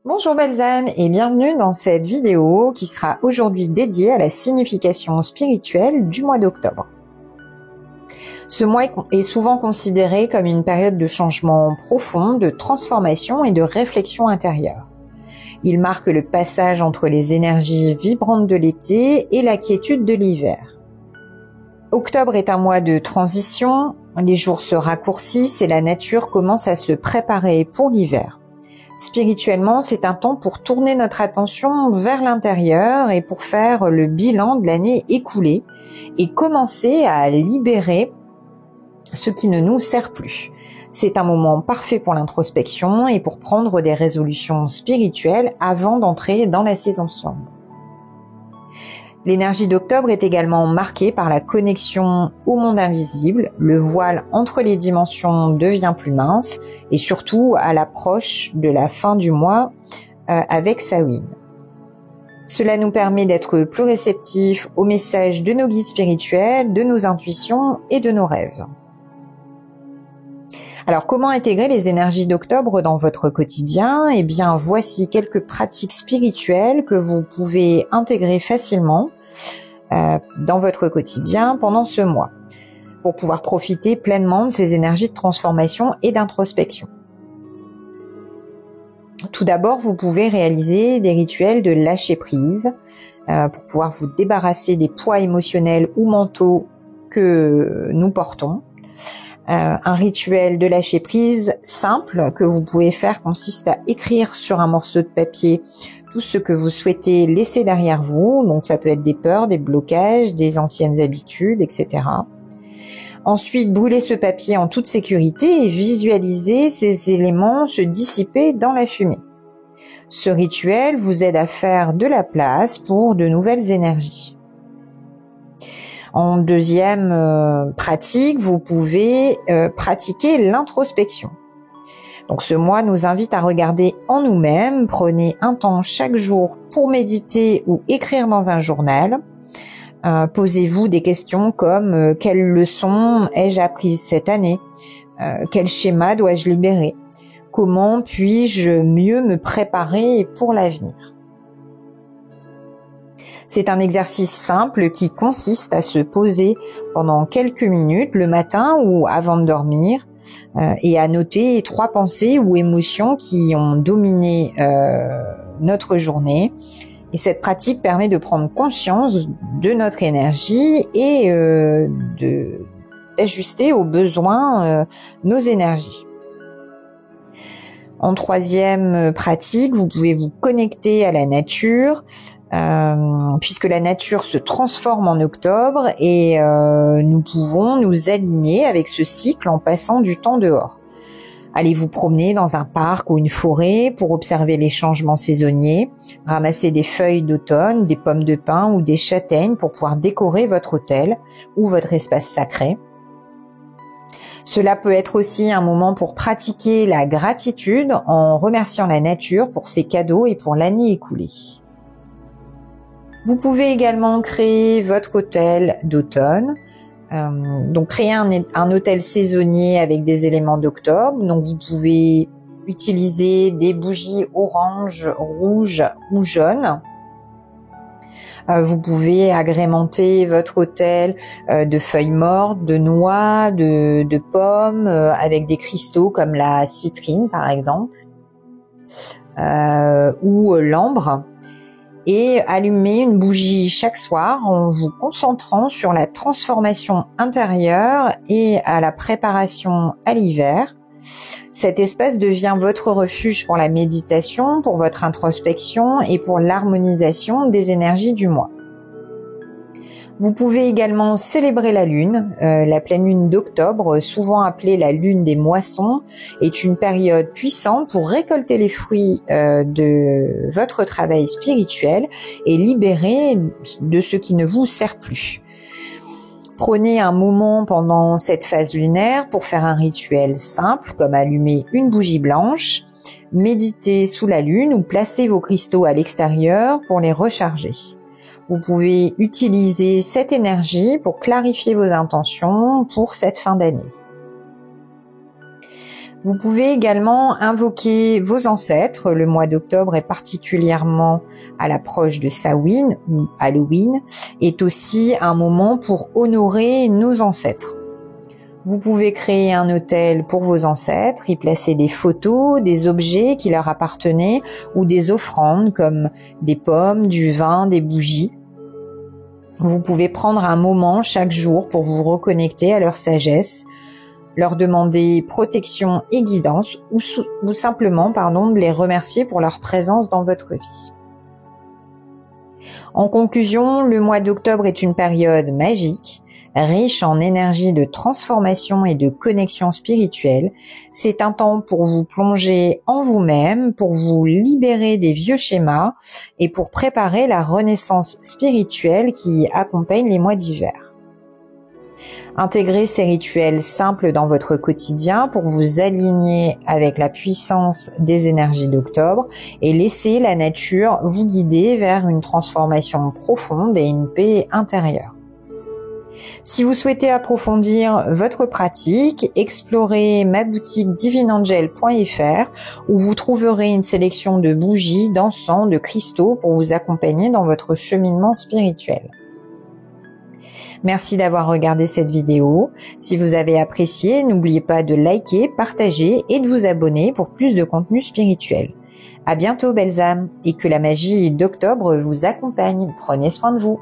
Bonjour belles âmes et bienvenue dans cette vidéo qui sera aujourd'hui dédiée à la signification spirituelle du mois d'octobre. Ce mois est souvent considéré comme une période de changement profond, de transformation et de réflexion intérieure. Il marque le passage entre les énergies vibrantes de l'été et la quiétude de l'hiver. Octobre est un mois de transition, les jours se raccourcissent et la nature commence à se préparer pour l'hiver. Spirituellement, c'est un temps pour tourner notre attention vers l'intérieur et pour faire le bilan de l'année écoulée et commencer à libérer ce qui ne nous sert plus. C'est un moment parfait pour l'introspection et pour prendre des résolutions spirituelles avant d'entrer dans la saison sombre. L'énergie d'octobre est également marquée par la connexion au monde invisible, le voile entre les dimensions devient plus mince et surtout à l'approche de la fin du mois avec Samhain. Cela nous permet d'être plus réceptifs aux messages de nos guides spirituels, de nos intuitions et de nos rêves. Alors, comment intégrer les énergies d'octobre dans votre quotidien ? Eh bien, voici quelques pratiques spirituelles que vous pouvez intégrer facilement dans votre quotidien pendant ce mois, pour pouvoir profiter pleinement de ces énergies de transformation et d'introspection. Tout d'abord, vous pouvez réaliser des rituels de lâcher prise pour pouvoir vous débarrasser des poids émotionnels ou mentaux que nous portons. Un rituel de lâcher prise simple que vous pouvez faire consiste à écrire sur un morceau de papier tout ce que vous souhaitez laisser derrière vous. Donc ça peut être des peurs, des blocages, des anciennes habitudes, etc. Ensuite, brûlez ce papier en toute sécurité et visualisez ces éléments se dissiper dans la fumée. Ce rituel vous aide à faire de la place pour de nouvelles énergies. En deuxième pratique, vous pouvez pratiquer l'introspection. Donc ce mois nous invite à regarder en nous-mêmes. Prenez un temps chaque jour pour méditer ou écrire dans un journal. Posez-vous des questions comme quelles leçons ai-je apprises cette année ? Quel schéma dois-je libérer ? Comment puis-je mieux me préparer pour l'avenir ? C'est un exercice simple qui consiste à se poser pendant quelques minutes le matin ou avant de dormir et à noter 3 pensées ou émotions qui ont dominé notre journée. Et cette pratique permet de prendre conscience de notre énergie et d'ajuster aux besoins nos énergies. En troisième pratique, vous pouvez vous connecter à la nature, puisque la nature se transforme en octobre et nous pouvons nous aligner avec ce cycle en passant du temps dehors. Allez vous promener dans un parc ou une forêt pour observer les changements saisonniers, ramasser des feuilles d'automne, des pommes de pin ou des châtaignes pour pouvoir décorer votre hôtel ou votre espace sacré. Cela peut être aussi un moment pour pratiquer la gratitude en remerciant la nature pour ses cadeaux et pour l'année écoulée. Vous pouvez également créer votre hôtel d'automne. Donc créer un hôtel saisonnier avec des éléments d'octobre. Donc vous pouvez utiliser des bougies orange, rouge ou jaune. Vous pouvez agrémenter votre hôtel de feuilles mortes, de noix, de pommes, avec des cristaux comme la citrine par exemple, ou l'ambre. Et allumer une bougie chaque soir en vous concentrant sur la transformation intérieure et à la préparation à l'hiver. Cet espace devient votre refuge pour la méditation, pour votre introspection et pour l'harmonisation des énergies du mois. Vous pouvez également célébrer la lune. La pleine lune d'octobre, souvent appelée la lune des moissons, est une période puissante pour récolter les fruits de votre travail spirituel et libérer de ce qui ne vous sert plus. Prenez un moment pendant cette phase lunaire pour faire un rituel simple comme allumer une bougie blanche, méditer sous la lune ou placer vos cristaux à l'extérieur pour les recharger. Vous pouvez utiliser cette énergie pour clarifier vos intentions pour cette fin d'année. Vous pouvez également invoquer vos ancêtres. Le mois d'octobre est particulièrement à l'approche de Samhain ou Halloween, est aussi un moment pour honorer nos ancêtres. Vous pouvez créer un autel pour vos ancêtres, y placer des photos, des objets qui leur appartenaient ou des offrandes comme des pommes, du vin, des bougies. Vous pouvez prendre un moment chaque jour pour vous reconnecter à leur sagesse, leur demander protection et guidance ou simplement de les remercier pour leur présence dans votre vie. En conclusion, le mois d'octobre est une période magique, riche en énergie de transformation et de connexion spirituelle. C'est un temps pour vous plonger en vous-même, pour vous libérer des vieux schémas et pour préparer la renaissance spirituelle qui accompagne les mois d'hiver. Intégrez ces rituels simples dans votre quotidien pour vous aligner avec la puissance des énergies d'octobre et laissez la nature vous guider vers une transformation profonde et une paix intérieure. Si vous souhaitez approfondir votre pratique, explorez ma boutique divineangel.fr où vous trouverez une sélection de bougies, d'encens, de cristaux pour vous accompagner dans votre cheminement spirituel. Merci d'avoir regardé cette vidéo. Si vous avez apprécié, n'oubliez pas de liker, partager et de vous abonner pour plus de contenu spirituel. À bientôt, belles âmes, et que la magie d'octobre vous accompagne. Prenez soin de vous.